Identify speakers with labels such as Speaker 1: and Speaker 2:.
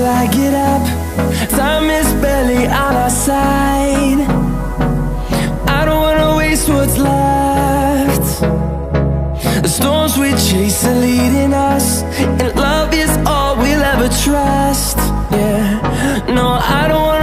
Speaker 1: I get up, time is barely on our side. I don't wanna waste what's left. The storms we chase are leading us, and love is all we'll ever trust. Yeah, no, I don't wanna